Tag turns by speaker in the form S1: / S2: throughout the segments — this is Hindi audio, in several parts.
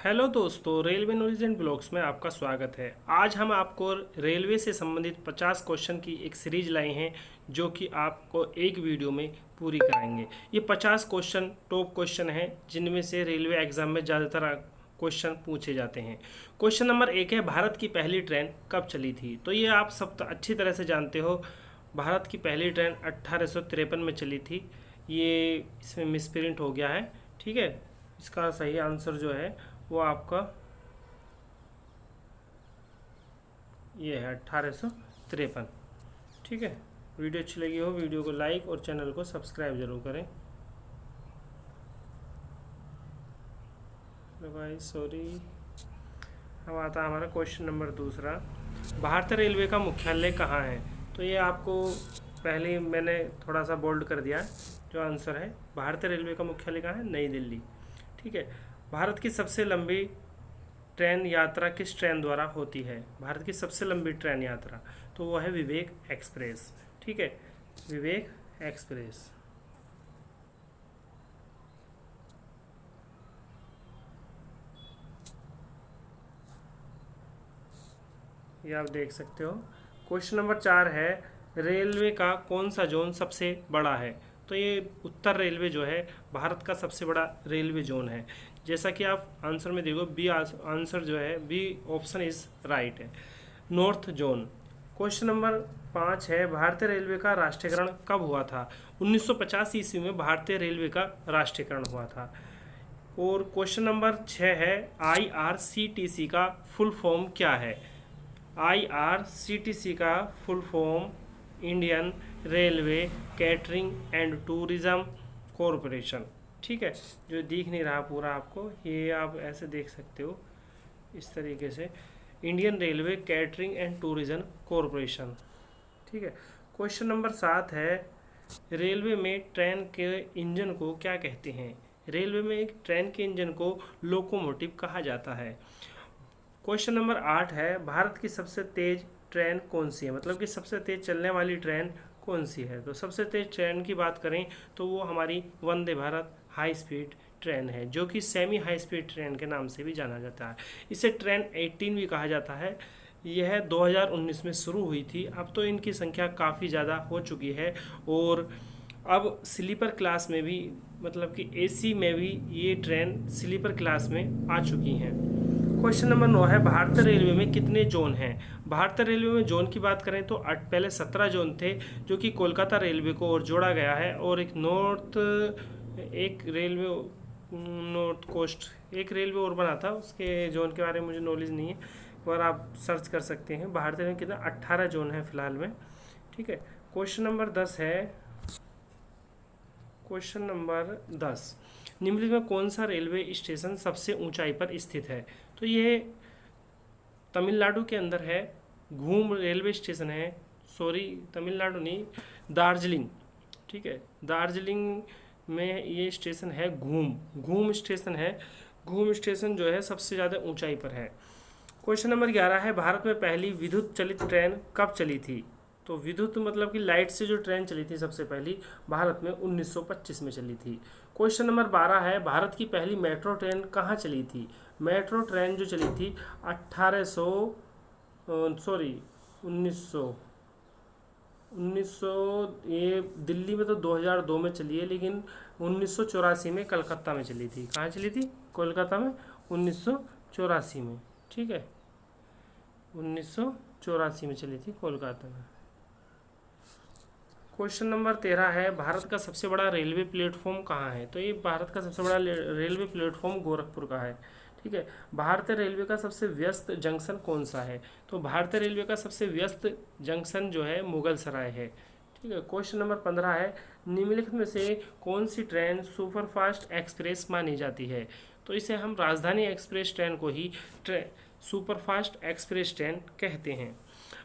S1: हेलो दोस्तों, रेलवे नॉलेज एंड ब्लॉग्स में आपका स्वागत है। आज हम आपको रेलवे से संबंधित 50 क्वेश्चन की एक सीरीज लाए हैं जो कि आपको एक वीडियो में पूरी कराएंगे। ये 50 क्वेश्चन टॉप क्वेश्चन हैं जिनमें से रेलवे एग्जाम में ज़्यादातर क्वेश्चन पूछे जाते हैं। क्वेश्चन नंबर 1 है, भारत की पहली ट्रेन कब चली थी? तो ये आप सब अच्छी तरह से जानते हो। भारत की पहली ट्रेन 1853 में चली थी। ये इसमें मिसप्रिंट हो गया है, ठीक है। इसका सही आंसर जो है वो आपका ये है 1853, ठीक है। वीडियो अच्छी लगी हो वीडियो को लाइक और चैनल को सब्सक्राइब जरूर करें। भाई सॉरी। अब आता है हमारा क्वेश्चन नंबर दूसरा, भारतीय रेलवे का मुख्यालय कहाँ है? तो ये आपको पहले ही मैंने थोड़ा सा बोल्ड कर दिया है। जो आंसर है, भारतीय रेलवे का मुख्यालय कहाँ है? नई दिल्ली, ठीक है। भारत की सबसे लंबी ट्रेन यात्रा किस ट्रेन द्वारा होती है? भारत की सबसे लंबी ट्रेन यात्रा तो वो है विवेक एक्सप्रेस, ठीक है। विवेक एक्सप्रेस। ये आप देख सकते हो। क्वेश्चन नंबर 4 है, रेलवे का कौन सा जोन सबसे बड़ा है? तो ये उत्तर रेलवे जो है भारत का सबसे बड़ा रेलवे जोन है। जैसा कि आप आंसर में देखो, बी आंसर जो है, बी ऑप्शन इज राइट है, नॉर्थ जोन। क्वेश्चन नंबर 5 है, भारतीय रेलवे का राष्ट्रीयकरण कब हुआ था? 1950 ईस्वी में भारतीय रेलवे का राष्ट्रीयकरण हुआ था। और क्वेश्चन नंबर 6 है, IRCTC का फुल फॉर्म क्या है? IRCTC का full form Indian railway catering and tourism corporation, ठीक है। जो दिख नहीं रहा पूरा आपको, ये आप ऐसे देख सकते हो इस तरीके से, Indian railway catering and tourism corporation, ठीक है। क्वेश्चन नंबर 7 है, रेलवे में ट्रेन के इंजन को क्या कहते हैं? रेलवे में एक ट्रेन के इंजन को लोकोमोटिव कहा जाता है। क्वेश्चन नंबर 8 है, भारत की सबसे तेज ट्रेन कौन सी है? मतलब कि सबसे तेज चलने वाली ट्रेन कौन सी है? तो सबसे तेज ट्रेन की बात करें तो वो हमारी Vande Bharat high speed train है, जो कि सेमी हाई स्पीड ट्रेन के नाम से भी जाना जाता है। इसे ट्रेन 18 भी कहा जाता है। यह 2019 में शुरू हुई थी। अब तो इनकी संख्या काफ़ी ज़्यादा हो चुकी है और अब स्लीपर क्लास में भी, मतलब कि AC में भी ये ट्रेन स्लीपर क्लास में आ चुकी हैं। क्वेश्चन नंबर 9 है, भारतीय रेलवे में कितने जोन हैं? भारतीय रेलवे में जोन की बात करें तो पहले 17 जोन थे, जो कि कोलकाता रेलवे को और जोड़ा गया है। और एक रेलवे नॉर्थ कोस्ट एक रेलवे और बना था, उसके जोन के बारे में मुझे नॉलेज नहीं है, पर आप सर्च कर सकते हैं। भारतीय में कितना 18 जोन है फिलहाल में, ठीक है। क्वेश्चन नंबर 10 है, क्वेश्चन नंबर 10, निम्नलिखित में कौन सा रेलवे स्टेशन सबसे ऊंचाई पर स्थित है? तो ये तमिलनाडु के अंदर है, घूम रेलवे स्टेशन है। सॉरी, तमिलनाडु नहीं, दार्जिलिंग, ठीक है। दार्जिलिंग में ये स्टेशन है, घूम घूम स्टेशन है। घूम स्टेशन जो है सबसे ज़्यादा ऊंचाई पर है। क्वेश्चन नंबर 11 है, भारत में पहली विद्युत चलित ट्रेन कब चली थी? तो विद्युत मतलब कि लाइट से जो ट्रेन चली थी सबसे पहली भारत में 1925 में चली थी। क्वेश्चन नंबर 12 है, भारत की पहली मेट्रो ट्रेन कहाँ चली थी? मेट्रो ट्रेन जो चली थी 1800 सॉरी 1900 ये दिल्ली में तो 2002 में चली है, लेकिन 1984 में कलकत्ता में चली थी। कहाँ चली थी? कोलकाता में 1984 में, ठीक है। 1984 में चली थी कोलकाता में। क्वेश्चन नंबर 13 है, भारत का सबसे बड़ा रेलवे प्लेटफॉर्म कहाँ है? तो ये भारत का सबसे बड़ा रेलवे प्लेटफॉर्म गोरखपुर का है, ठीक है। भारतीय रेलवे का सबसे व्यस्त जंक्शन कौन सा है? तो भारतीय रेलवे का सबसे व्यस्त जंक्शन जो है मुगल सराय है, ठीक है। क्वेश्चन नंबर 15 है, निम्नलिखित में से कौन सी ट्रेन सुपरफास्ट एक्सप्रेस मानी जाती है? तो इसे हम राजधानी एक्सप्रेस ट्रेन को ही सुपरफास्ट एक्सप्रेस ट्रेन कहते हैं।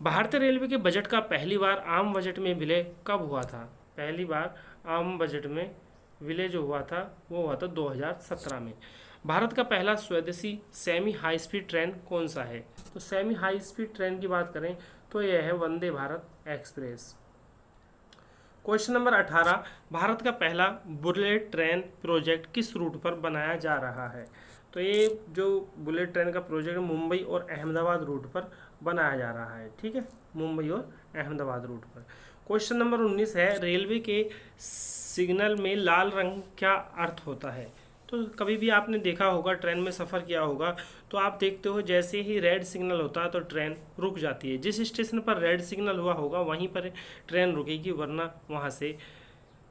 S1: भारतीय रेलवे के बजट का पहली बार आम बजट में विलय कब हुआ था? पहली बार आम बजट में विलय जो हुआ था वो हुआ था 2017 में। भारत का पहला स्वदेशी सेमी हाई स्पीड ट्रेन कौन सा है? तो सेमी हाई स्पीड ट्रेन की बात करें तो यह है Vande Bharat express. Question number 18, Bharat का पहला बुलेट ट्रेन प्रोजेक्ट किस रूट पर बनाया जा रहा है? तो ये जो बुलेट ट्रेन का प्रोजेक्ट मुंबई और अहमदाबाद रूट पर बनाया जा रहा है, ठीक है, मुंबई और अहमदाबाद रूट पर। क्वेश्चन नंबर 19 है, रेलवे के सिग्नल में लाल रंग क्या अर्थ होता है? तो कभी भी आपने देखा होगा, ट्रेन में सफ़र किया होगा, तो आप देखते हो जैसे ही रेड सिग्नल होता है तो ट्रेन रुक जाती है। जिस स्टेशन पर रेड सिग्नल हुआ होगा वहीं पर ट्रेन रुकेगी, वरना वहाँ से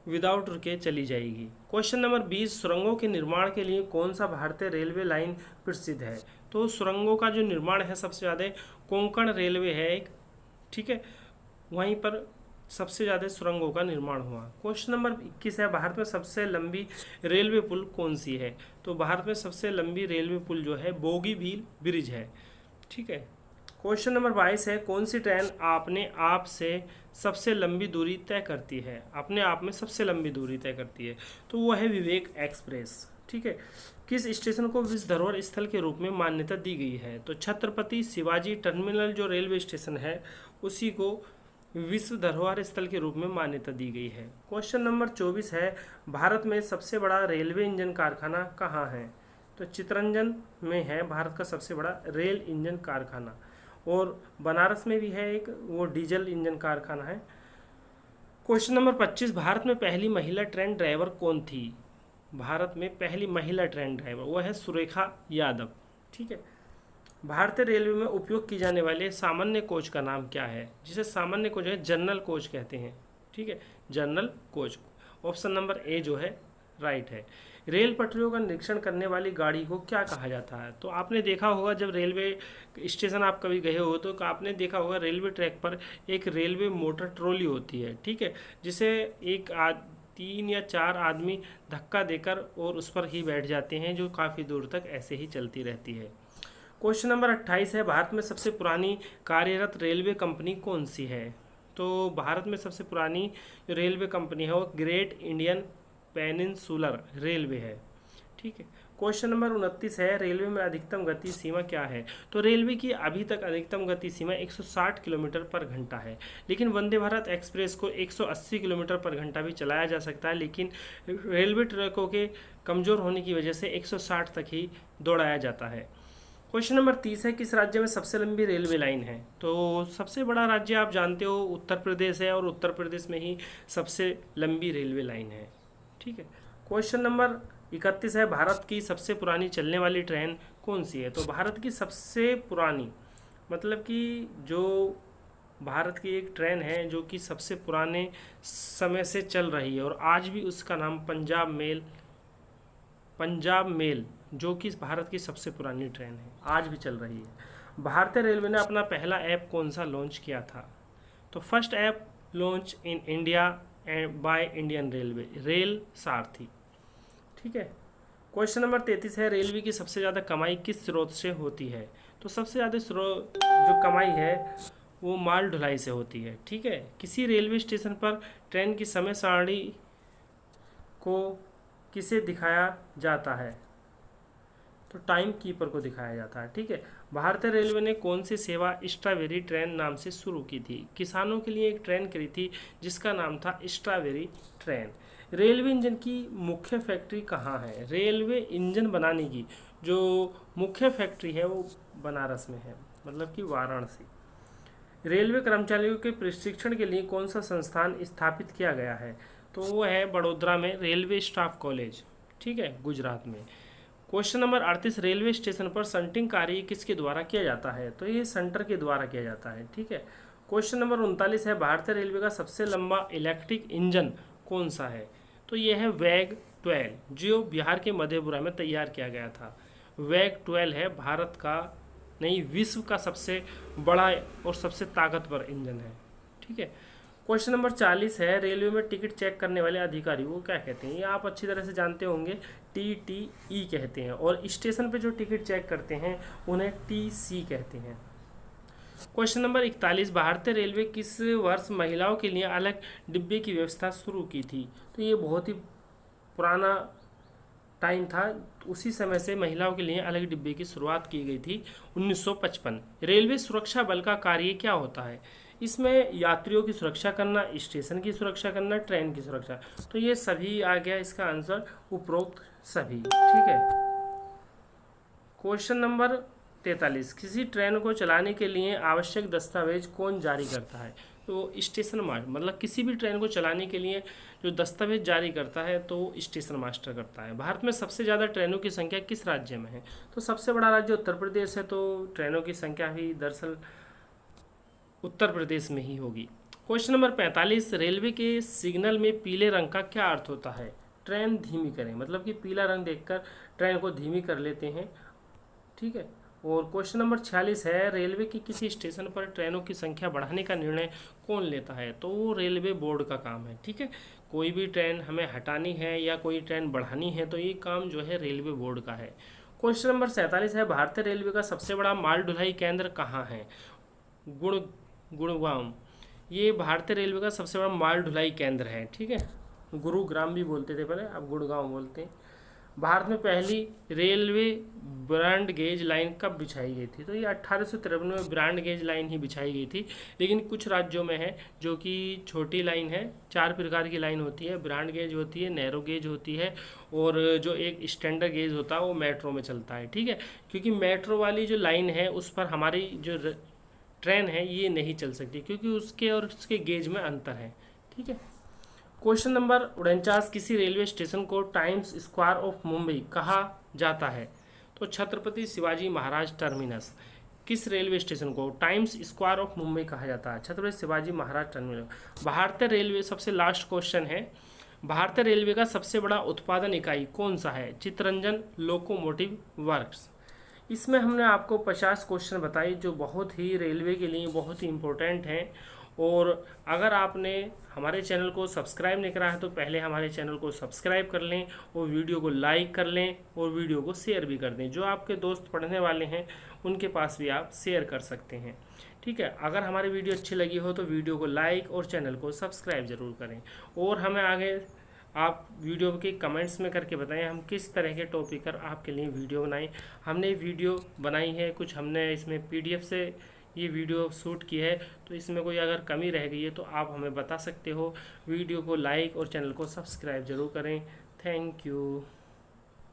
S1: विदाउट रुके चली जाएगी। क्वेश्चन नंबर 20, सुरंगों के निर्माण के लिए कौन सा भारतीय रेलवे लाइन प्रसिद्ध है? तो सुरंगों का जो निर्माण है सबसे ज़्यादा कोंकण रेलवे है एक, ठीक है, वहीं पर सबसे ज़्यादा सुरंगों का निर्माण हुआ। क्वेश्चन नंबर 21 है, भारत में सबसे लंबी रेलवे पुल कौन सी है? तो भारत में सबसे लंबी रेलवे पुल जो है बोगीबील ब्रिज है, ठीक है। क्वेश्चन नंबर 22 है, कौन सी ट्रेन अपने आप से सबसे लंबी दूरी तय करती है? अपने आप में सबसे लंबी दूरी तय करती है, तो वो है विवेक एक्सप्रेस, ठीक है। किस स्टेशन को विश्व धरोहर स्थल के रूप में मान्यता दी गई है? तो छत्रपति शिवाजी टर्मिनल जो रेलवे स्टेशन है उसी को विश्व धरोहर स्थल के रूप में मान्यता दी गई है। क्वेश्चन नंबर 24 है, भारत में सबसे बड़ा रेलवे इंजन कारखाना कहाँ है? तो चितरंजन में है भारत का सबसे बड़ा रेल इंजन कारखाना, और बनारस में भी है एक, वो डीजल इंजन कारखाना है। क्वेश्चन नंबर 25, भारत में पहली महिला ट्रेन ड्राइवर कौन थी? भारत में पहली महिला ट्रेन ड्राइवर वो है सुरेखा यादव, ठीक है। भारतीय रेलवे में उपयोग की जाने वाले सामान्य कोच का नाम क्या है? जिसे सामान्य कोच है जनरल कोच कहते हैं, ठीक है, general coach. Option number A जो है राइट है। रेल पटरियों का निरीक्षण करने वाली गाड़ी को क्या कहा जाता है? तो आपने देखा होगा जब रेलवे स्टेशन आप कभी गए हो तो आपने देखा होगा रेलवे ट्रैक पर एक रेलवे मोटर ट्रॉली होती है, ठीक है, जिसे 3 या 4 आदमी धक्का देकर और उस पर ही बैठ जाते हैं, जो काफ़ी दूर तक ऐसे ही चलती रहती है। क्वेश्चन नंबर 28 है, भारत में सबसे पुरानी कार्यरत रेलवे कंपनी कौन सी है? तो भारत में सबसे पुरानी जो रेलवे कंपनी है वो ग्रेट इंडियन पेनिनसुलर रेलवे है, ठीक है। क्वेश्चन नंबर 29 है, रेलवे में अधिकतम गति सीमा क्या है? तो रेलवे की अभी तक अधिकतम गति सीमा 160 किलोमीटर पर घंटा है, लेकिन वंदे भारत एक्सप्रेस को 180 किलोमीटर पर घंटा भी चलाया जा सकता है, लेकिन रेलवे ट्रैकों के कमज़ोर होने की वजह से 160 तक ही दौड़ाया जाता है। क्वेश्चन नंबर 30 है, किस राज्य में सबसे लंबी रेलवे लाइन है? तो सबसे बड़ा राज्य आप जानते हो उत्तर प्रदेश है, और उत्तर प्रदेश में ही सबसे लंबी रेलवे लाइन है, ठीक है। क्वेश्चन नंबर 31 है, भारत की सबसे पुरानी चलने वाली ट्रेन कौन सी है? तो भारत की सबसे पुरानी मतलब कि जो भारत की एक ट्रेन है जो कि सबसे पुराने समय से चल रही है और आज भी उसका नाम पंजाब मेल जो कि भारत की सबसे पुरानी ट्रेन है, आज भी चल रही है। भारतीय रेलवे ने अपना पहला ऐप कौन सा लॉन्च किया था? तो first app launch in India by Indian railway, rail सारथी, ठीक है। क्वेश्चन नंबर 33 है, रेलवे की सबसे ज़्यादा कमाई किस स्रोत से होती है? तो सबसे ज़्यादा स्रोत जो कमाई है वो माल ढुलाई से होती है, ठीक है। किसी रेलवे स्टेशन पर ट्रेन की समय सारणी को किसे दिखाया जाता है? तो टाइम कीपर को दिखाया जाता है, ठीक है। भारतीय रेलवे ने कौन सी सेवा स्ट्रॉबेरी ट्रेन नाम से शुरू की थी? किसानों के लिए एक ट्रेन करी थी जिसका नाम था स्ट्रॉबेरी ट्रेन। रेलवे इंजन की मुख्य फैक्ट्री कहाँ है? रेलवे इंजन बनाने की जो मुख्य फैक्ट्री है वो बनारस में है, मतलब कि वाराणसी। रेलवे कर्मचारियों के प्रशिक्षण के लिए कौन सा संस्थान स्थापित किया गया है? तो वो है बड़ोदरा में रेलवे स्टाफ कॉलेज, ठीक है, गुजरात में। क्वेश्चन नंबर 38, रेलवे स्टेशन पर शंटिंग कार्य किसके द्वारा किया जाता है? तो ये सेंटर के द्वारा किया जाता है, ठीक है। क्वेश्चन नंबर 39 है, भारतीय रेलवे का सबसे लंबा इलेक्ट्रिक इंजन कौन सा है? तो ये है वैग 12 जो बिहार के मधेपुरा में तैयार किया गया था। वैग 12 है भारत का नहीं विश्व का सबसे बड़ा और सबसे ताकतवर इंजन है, ठीक है। क्वेश्चन नंबर 40 है, रेलवे में टिकट चेक करने वाले अधिकारी को क्या कहते हैं? ये आप अच्छी तरह से जानते होंगे, TTE कहते हैं, और स्टेशन पे जो टिकट चेक करते हैं उन्हें TC कहते हैं। क्वेश्चन नंबर 41, भारतीय रेलवे किस वर्ष महिलाओं के लिए अलग डिब्बे की व्यवस्था शुरू की थी? तो ये बहुत ही पुराना टाइम था, उसी समय से महिलाओं के लिए अलग डिब्बे की शुरुआत की गई थी 1955। रेलवे सुरक्षा बल का कार्य क्या होता है? इसमें यात्रियों की सुरक्षा करना, स्टेशन की सुरक्षा करना, ट्रेन की सुरक्षा, तो ये सभी आ गया इसका आंसर, उपरोक्त सभी। ठीक है। क्वेश्चन नंबर 43, किसी ट्रेन को चलाने के लिए आवश्यक दस्तावेज कौन जारी करता है? तो स्टेशन मास्टर, मतलब किसी भी ट्रेन को चलाने के लिए जो दस्तावेज जारी करता है तो स्टेशन मास्टर करता है। भारत में सबसे ज़्यादा ट्रेनों की संख्या किस राज्य में है? तो सबसे बड़ा राज्य उत्तर प्रदेश है, तो ट्रेनों की संख्या भी दरअसल उत्तर प्रदेश में ही होगी। क्वेश्चन नंबर 45, रेलवे के सिग्नल में पीले रंग का क्या अर्थ होता है? ट्रेन धीमी करें, मतलब कि पीला रंग देखकर ट्रेन को धीमी कर लेते हैं। ठीक है। और क्वेश्चन नंबर 46 है, रेलवे की किसी स्टेशन पर ट्रेनों की संख्या बढ़ाने का निर्णय कौन लेता है? तो वो रेलवे बोर्ड का काम है। ठीक है। कोई भी ट्रेन हमें हटानी है या कोई ट्रेन बढ़ानी है तो ये काम जो है रेलवे बोर्ड का है। क्वेश्चन नंबर 47 है, भारतीय रेलवे का सबसे बड़ा माल ढुलाई केंद्र कहाँ है? गुड़गांव। ये भारतीय रेलवे का सबसे बड़ा माल ढुलाई केंद्र है। ठीक है। गुरुग्राम भी बोलते थे पहले, अब गुड़गांव बोलते हैं। भारत में पहली रेलवे ब्रॉड गेज लाइन कब बिछाई गई थी? तो ये 1853 में ब्रॉड गेज लाइन ही बिछाई गई थी, लेकिन कुछ राज्यों में है जो कि छोटी लाइन है। 4 प्रकार की लाइन होती है, ब्रॉड गेज होती है, नैरो गेज होती है, और जो एक स्टैंडर्ड गेज होता है वो मेट्रो में चलता है। ठीक है। क्योंकि मेट्रो वाली जो लाइन है उस पर हमारी जो ट्रेन है ये नहीं चल सकती, क्योंकि उसके और उसके गेज में अंतर है। ठीक है। क्वेश्चन नंबर 49, किसी रेलवे स्टेशन को टाइम्स स्क्वायर ऑफ मुंबई कहा जाता है? तो छत्रपति शिवाजी महाराज टर्मिनस। किस रेलवे स्टेशन को टाइम्स स्क्वायर ऑफ मुंबई कहा जाता है? छत्रपति शिवाजी महाराज टर्मिनस। भारतीय रेलवे, सबसे लास्ट क्वेश्चन है, भारतीय रेलवे का सबसे बड़ा उत्पादन इकाई कौन सा है? Chittaranjan locomotive works. इसमें हमने आपको 50 क्वेश्चन बताए जो बहुत ही रेलवे के लिए बहुत ही इम्पोर्टेंट हैं। और अगर आपने हमारे चैनल को सब्सक्राइब नहीं करा है तो पहले हमारे चैनल को सब्सक्राइब कर लें और वीडियो को लाइक कर लें और वीडियो को शेयर भी कर दें। जो आपके दोस्त पढ़ने वाले हैं उनके पास भी आप शेयर कर सकते हैं। ठीक है। अगर हमारी वीडियो अच्छी लगी हो तो वीडियो को लाइक और चैनल को सब्सक्राइब ज़रूर करें। और हमें आगे आप वीडियो के कमेंट्स में करके बताएं हम किस तरह के टॉपिक पर आपके लिए वीडियो बनाएं। हमने वीडियो बनाई है, कुछ हमने इसमें PDF से ये वीडियो शूट की है, तो इसमें कोई अगर कमी रह गई है तो आप हमें बता सकते हो। वीडियो को लाइक और चैनल को सब्सक्राइब ज़रूर करें। Thank you.